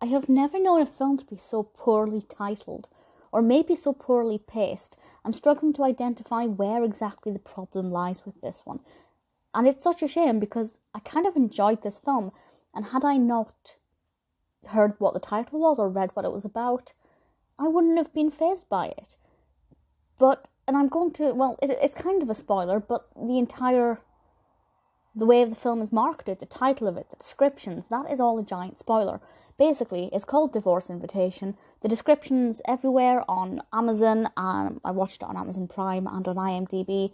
I have never known a film to be so poorly titled, or maybe so poorly paced. I'm struggling to identify where exactly the problem lies with this one. And it's such a shame because I kind of enjoyed this film, and had I not heard what the title was or read what it was about, I wouldn't have been fazed by it. But, and I'm going to, well, it's kind of a spoiler, but the way the film is marketed, the title of it, the descriptions, that is all a giant spoiler. Basically, it's called Divorce Invitation. The descriptions everywhere on Amazon, and I watched it on Amazon Prime and on IMDb,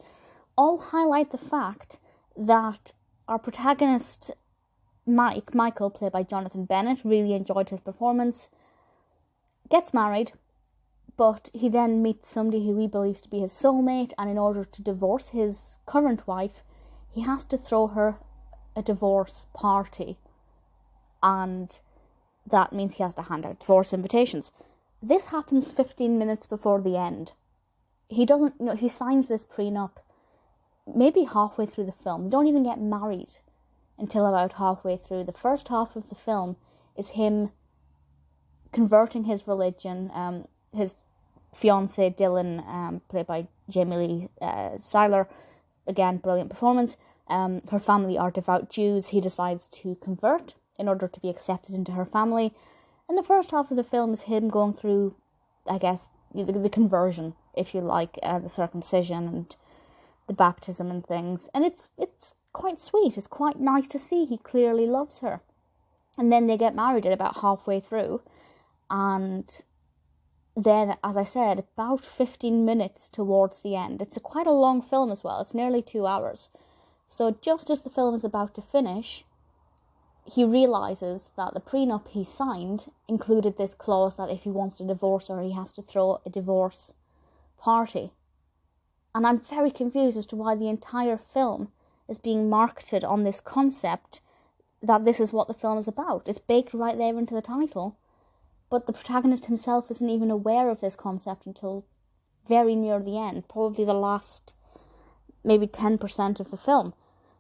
all highlight the fact that our protagonist, Michael, played by Jonathan Bennett, really enjoyed his performance, gets married, but he then meets somebody who he believes to be his soulmate, and in order to divorce his current wife, he has to throw her a divorce party, and that means he has to hand out divorce invitations. This happens 15 minutes before the end. He doesn't, he signs this prenup maybe halfway through the film. They don't even get married until about halfway through. The first half of the film is him converting his religion. His fiancée, Dylan, played by Jamie-Lynn Sigler, again, brilliant performance. Her family are devout Jews. He decides to convert in order to be accepted into her family. And the first half of the film is him going through, I guess, the conversion, if you like, the circumcision and the baptism and things. And it's quite sweet. It's quite nice to see. He clearly loves her. And then they get married at about halfway through. And then, as I said, about 15 minutes towards the end. It's quite a long film as well. It's nearly 2 hours. So just as the film is about to finish, he realises that the prenup he signed included this clause that if he wants to divorce her, he has to throw a divorce party. And I'm very confused as to why the entire film is being marketed on this concept that this is what the film is about. It's baked right there into the title, but the protagonist himself isn't even aware of this concept until very near the end, probably the last maybe 10% of the film.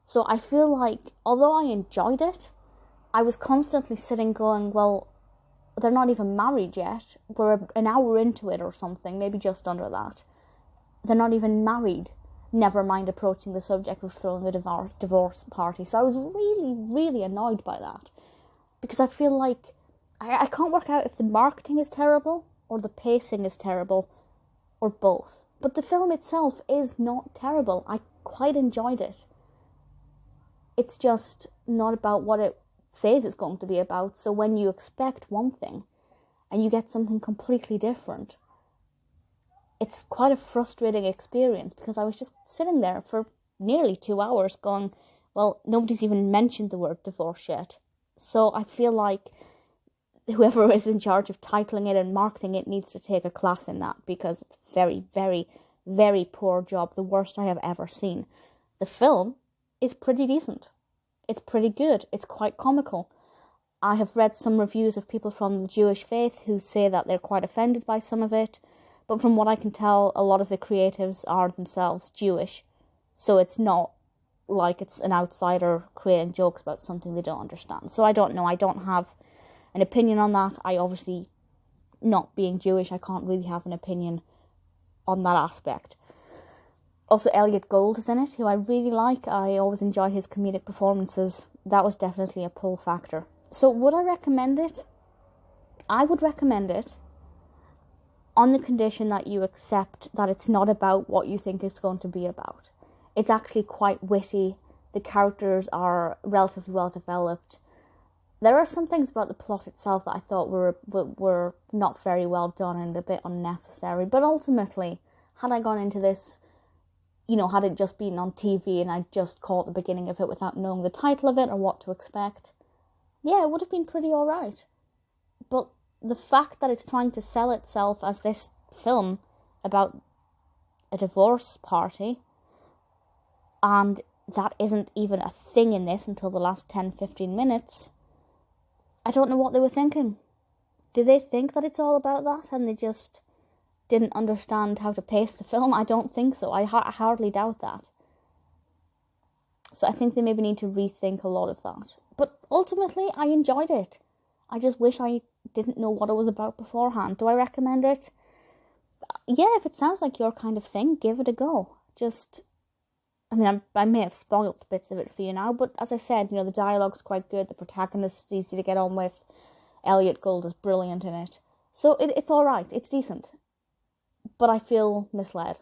So I feel like, although I enjoyed it, I was constantly sitting going, well, they're not even married yet. We're an hour into it or something, maybe just under that. They're not even married. Never mind approaching the subject of throwing a divorce party. So I was really, really annoyed by that. Because I feel like I can't work out if the marketing is terrible or the pacing is terrible or both. But the film itself is not terrible. I quite enjoyed it. It's just not about what it says it's going to be about. So when you expect one thing and you get something completely different, it's quite a frustrating experience because I was just sitting there for nearly 2 hours going, well, nobody's even mentioned the word divorce yet. So I feel like whoever is in charge of titling it and marketing it needs to take a class in that because it's a very, very, very poor job. The worst I have ever seen. The film is pretty decent. It's pretty good. It's quite comical. I have read some reviews of people from the Jewish faith who say that they're quite offended by some of it. But from what I can tell, a lot of the creatives are themselves Jewish. So it's not like it's an outsider creating jokes about something they don't understand. So I don't know. I don't have an opinion on that. I obviously, not being Jewish, I can't really have an opinion on that aspect. Also, Elliott Gould is in it, who I really like. I always enjoy his comedic performances. That was definitely a pull factor. So would I recommend it? I would recommend it on the condition that you accept that it's not about what you think it's going to be about. It's actually quite witty. The characters are relatively well developed. There are some things about the plot itself that I thought were not very well done and a bit unnecessary. But ultimately, had I gone into this, had it just been on TV and I just caught the beginning of it without knowing the title of it or what to expect, yeah, it would have been pretty alright. But the fact that it's trying to sell itself as this film about a divorce party, and that isn't even a thing in this until the last 10-15 minutes, I don't know what they were thinking. Do they think that it's all about that and they just didn't understand how to pace the film? I don't think so. I hardly doubt that. So I think they maybe need to rethink a lot of that. But ultimately, I enjoyed it. I just wish I didn't know what it was about beforehand. Do I recommend it? Yeah, if it sounds like your kind of thing, give it a go. I may have spoiled bits of it for you now, but as I said, the dialogue's quite good, the protagonist's easy to get on with, Elliott Gould is brilliant in it. So it's alright, it's decent. But I feel misled.